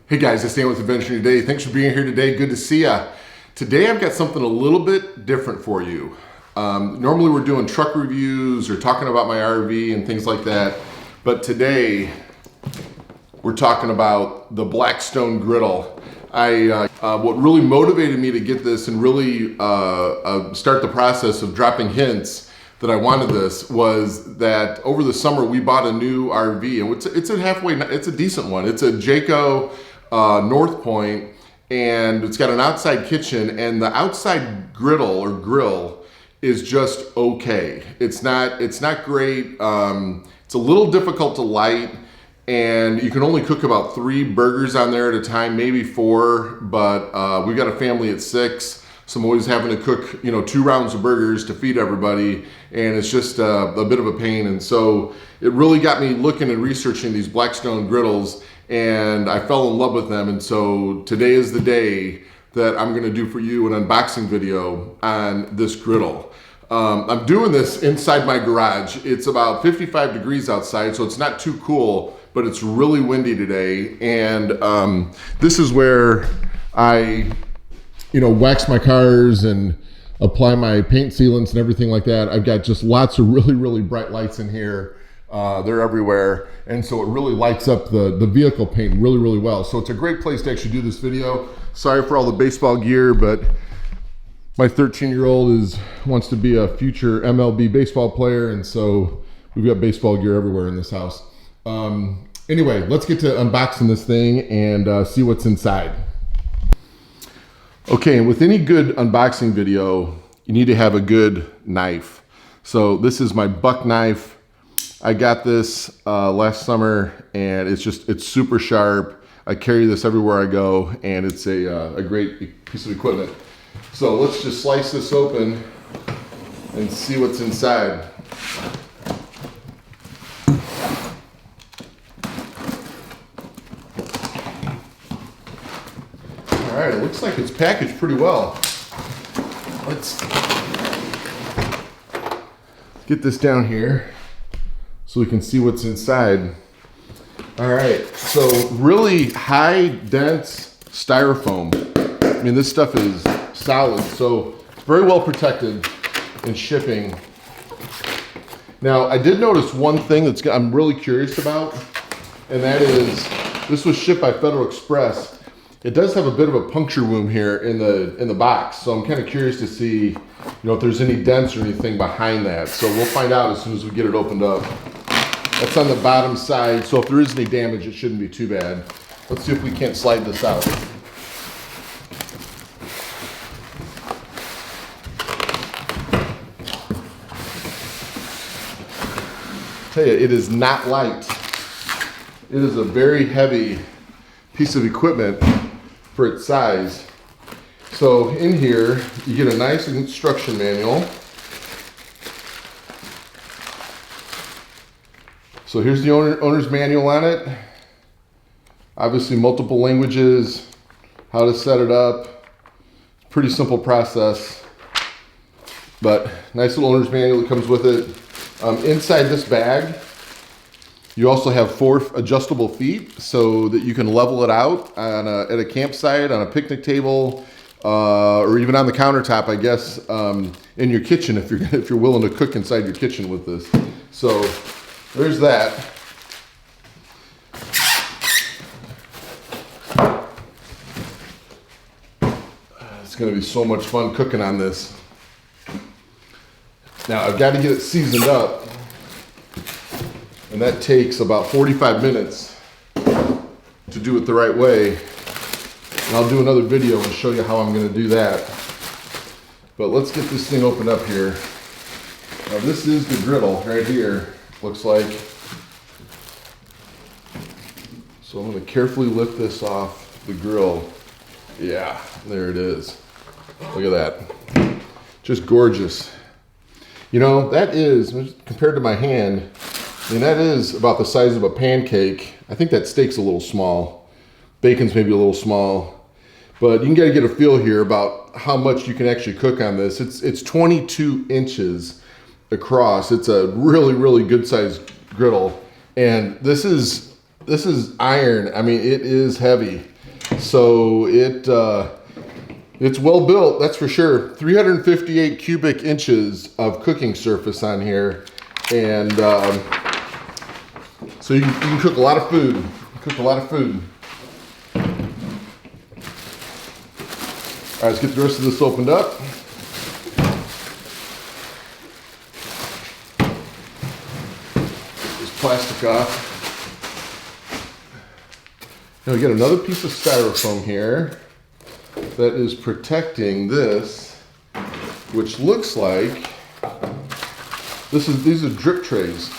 Hey guys, it's Dan with Adventure Today. Thanks for being here today. Good to see ya. Today I've got something a little bit different for you. Normally we're doing truck reviews or talking about my RV and things like that, but today we're talking about the Blackstone Griddle. What really motivated me to get this and really start the process of dropping hints that I wanted this was that over the summer we bought a new RV, and it's a decent one. It's a Jayco North Point, and it's got an outside kitchen, and the outside griddle or grill is just okay. It's not great. It's a little difficult to light, and you can only cook about 3 burgers on there at a time, maybe 4, but we've got a family at 6, so I'm always having to cook 2 rounds of burgers to feed everybody, and it's just a bit of a pain. And so it really got me looking and researching these Blackstone griddles, and I fell in love with them. And so today is the day that I'm gonna do for you an unboxing video on this griddle. I'm doing this inside my garage. It's about 55 degrees outside, so it's not too cool, but it's really windy today. And this is where I wax my cars and apply my paint sealants and everything like that. I've got just lots of really bright lights in here. They're everywhere, and so it really lights up the vehicle paint really well. So it's a great place to actually do this video. Sorry for all the baseball gear, but my 13-year-old wants to be a future MLB baseball player, and so we've got baseball gear everywhere in this house. Anyway, let's get to unboxing this thing and see what's inside. Okay, and with any good unboxing video, you need to have a good knife. So this is my buck knife. I got this last summer, and it's super sharp. I carry this everywhere I go, and it's a great piece of equipment. So let's just slice this open and see what's inside. All right, it looks like it's packaged pretty well. Let's get this down here so we can see what's inside. All right, so really high dense styrofoam. I mean, this stuff is solid, so it's very well protected in shipping. Now, I did notice one thing I'm really curious about, and that is this was shipped by Federal Express. It does have a bit of a puncture wound here in the box, so I'm kind of curious to see if there's any dents or anything behind that. So we'll find out as soon as we get it opened up. That's on the bottom side, so if there is any damage, it shouldn't be too bad. Let's see if we can't slide this out. Tell you, it is not light. It is a very heavy piece of equipment for its size. So in here, you get a nice instruction manual. So here's the owner's manual on it. Obviously multiple languages, how to set it up. Pretty simple process, but nice little owner's manual that comes with it. Inside this bag, you also have 4 adjustable feet so that you can level it out at a campsite, on a picnic table, or even on the countertop, I guess, in your kitchen if you're willing to cook inside your kitchen with this. So there's that. It's going to be so much fun cooking on this. Now I've got to get it seasoned up, and that takes about 45 minutes to do it the right way. And I'll do another video and show you how I'm going to do that. But let's get this thing opened up here. Now this is the griddle right here, looks like. So I'm going to carefully lift this off the grill. Yeah, there it is. Look at that. Just gorgeous. That is, compared to my hand, that is about the size of a pancake. I think that steak's a little small. Bacon's maybe a little small. But you can get a feel here about how much you can actually cook on this. It's 22 inches across. It's a really good sized griddle, and this is iron. I mean, it is heavy. So it's well built, that's for sure. 358 cubic inches of cooking surface on here. And so you can cook a lot of food. Cook a lot of food. All right, let's get the rest of this opened up. Get this plastic off. Now we got another piece of styrofoam here that is protecting this, which looks like these are drip trays.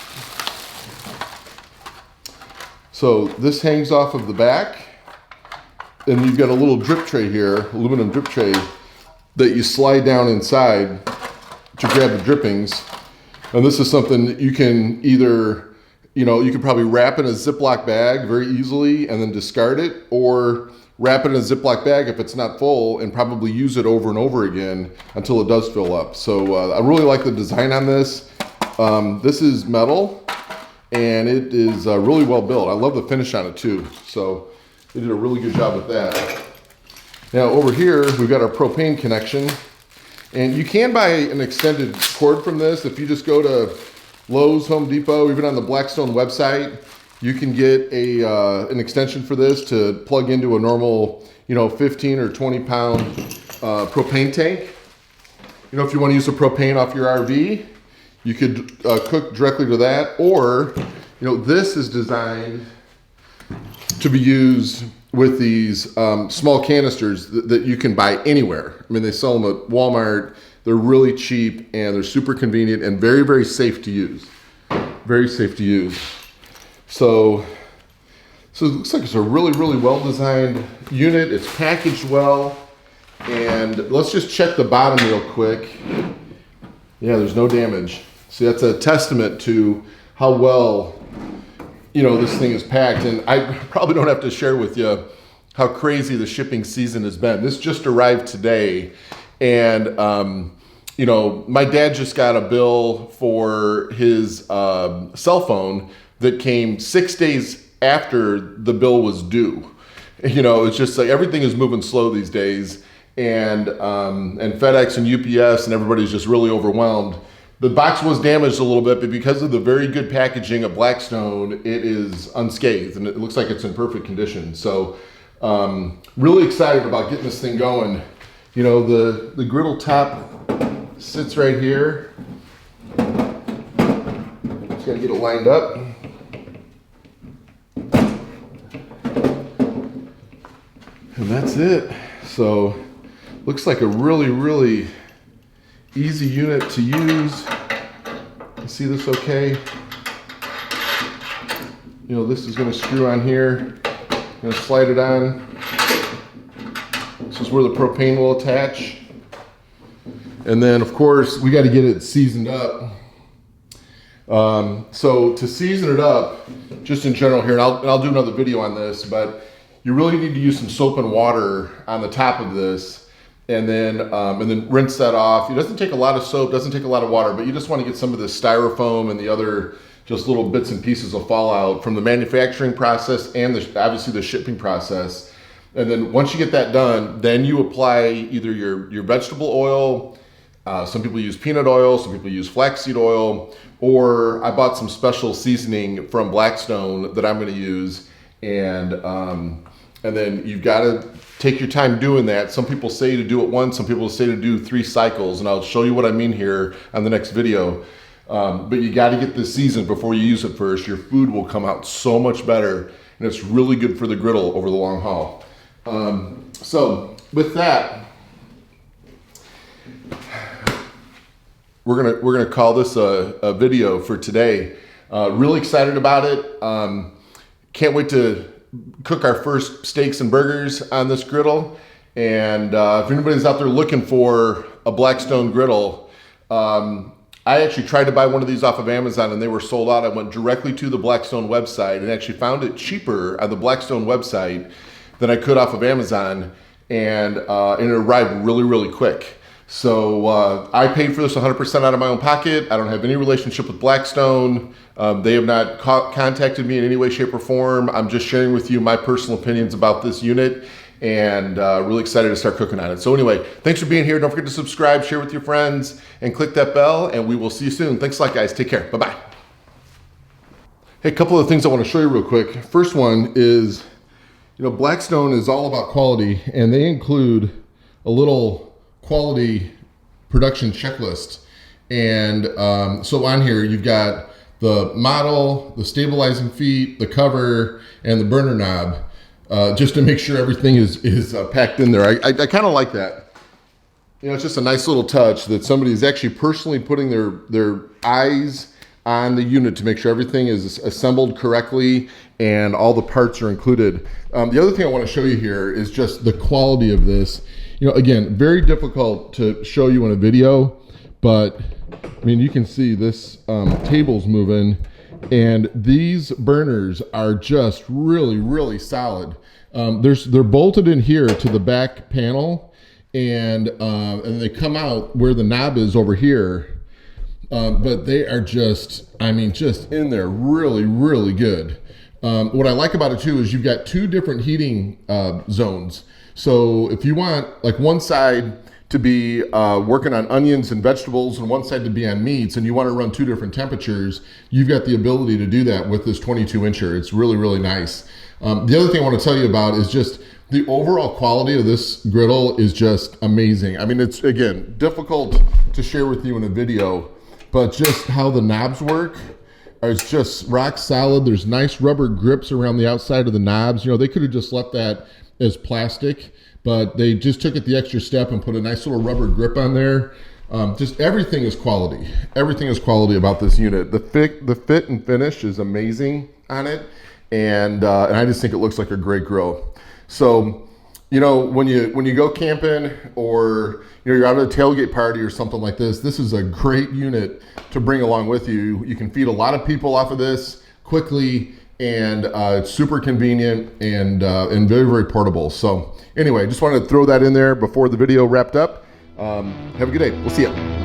So this hangs off of the back, and you've got a little drip tray here, aluminum drip tray, that you slide down inside to grab the drippings. And this is something that you can either, you could probably wrap in a Ziploc bag very easily and then discard it, or wrap it in a Ziploc bag if it's not full and probably use it over and over again until it does fill up. So I really like the design on this. This is metal and it is really well built. I love the finish on it too. So they did a really good job with that. Now over here, we've got our propane connection, and you can buy an extended cord from this. If you just go to Lowe's, Home Depot, even on the Blackstone website, you can get an extension for this to plug into a normal, 15 or 20 pound propane tank. If you want to use the propane off your RV, you could cook directly to that, or, this is designed to be used with these small canisters that you can buy anywhere. I mean, they sell them at Walmart. They're really cheap and they're super convenient and very, very safe to use. Very safe to use. So it looks like it's a really, really well-designed unit. It's packaged well. And let's just check the bottom real quick. Yeah, there's no damage. See, that's a testament to how well, this thing is packed. And I probably don't have to share with you how crazy the shipping season has been. This just arrived today. And, my dad just got a bill for his cell phone that came 6 days after the bill was due. It's just like everything is moving slow these days. And FedEx and UPS and everybody's just really overwhelmed. The box was damaged a little bit, but because of the very good packaging of Blackstone, it is unscathed and it looks like it's in perfect condition. So really excited about getting this thing going. The griddle top sits right here. Just gotta get it lined up. And that's it. So looks like a really, really easy unit to use. You see this okay? This is gonna screw on here. Gonna slide it on. This is where the propane will attach. And then of course, we gotta get it seasoned up. So to season it up, just in general here, and I'll do another video on this, but you really need to use some soap and water on the top of this, and then rinse that off. It doesn't take a lot of soap, doesn't take a lot of water, but you just want to get some of the styrofoam and the other just little bits and pieces of fallout from the manufacturing process and obviously the shipping process. And then once you get that done, then you apply either your vegetable oil, some people use peanut oil, some people use flaxseed oil, or I bought some special seasoning from Blackstone that I'm going to use. And then you've got to take your time doing that. Some people say to do it once, some people say to do 3 cycles, and I'll show you what I mean here on the next video. But you got to get this seasoned before you use it first. Your food will come out so much better, and it's really good for the griddle over the long haul. So with that, we're gonna call this a video for today. Really excited about it. Can't wait to cook our first steaks and burgers on this griddle. And if anybody's out there looking for a Blackstone griddle, I actually tried to buy one of these off of Amazon and they were sold out. I went directly to the Blackstone website and actually found it cheaper on the Blackstone website than I could off of Amazon, and it arrived really, really quick. So I paid for this 100% out of my own pocket. I don't have any relationship with Blackstone. They have not contacted me in any way, shape, or form. I'm just sharing with you my personal opinions about this unit, and really excited to start cooking on it. So anyway, thanks for being here. Don't forget to subscribe, share with your friends, and click that bell, and we will see you soon. Thanks a lot, guys. Take care. Bye-bye. Hey, a couple of things I want to show you real quick. First one is, Blackstone is all about quality, and they include a little quality production checklist. And so on here, you've got the model, the stabilizing feet, the cover, and the burner knob, just to make sure everything is packed in there. I kind of like that. It's just a nice little touch that somebody is actually personally putting their eyes on the unit to make sure everything is assembled correctly and all the parts are included. The other thing I want to show you here is just the quality of this. Again, very difficult to show you in a video, but I mean, you can see this table's moving, and these burners are just really, really solid. They're bolted in here to the back panel, and they come out where the knob is over here. But they are just in there really, really good. What I like about it too is you've got two different heating zones. So if you want like one side to be working on onions and vegetables and one side to be on meats, and you want to run two different temperatures, you've got the ability to do that with this 22-incher. It's really, really nice. The other thing I want to tell you about is just the overall quality of this griddle is just amazing. I mean, it's, again, difficult to share with you in a video, but just how the knobs work is just rock solid. There's nice rubber grips around the outside of the knobs. They could have just left that as plastic, but they just took it the extra step and put a nice little rubber grip on there. Just everything is quality. Everything is quality about this unit. The fit and finish is amazing on it, and I just think it looks like a great grill. So, when you go camping or you're out at a tailgate party or something like this, this is a great unit to bring along with you. You can feed a lot of people off of this quickly, and it's super convenient and very, very portable. So anyway, just wanted to throw that in there before the video wrapped up. Have a good day. We'll see you.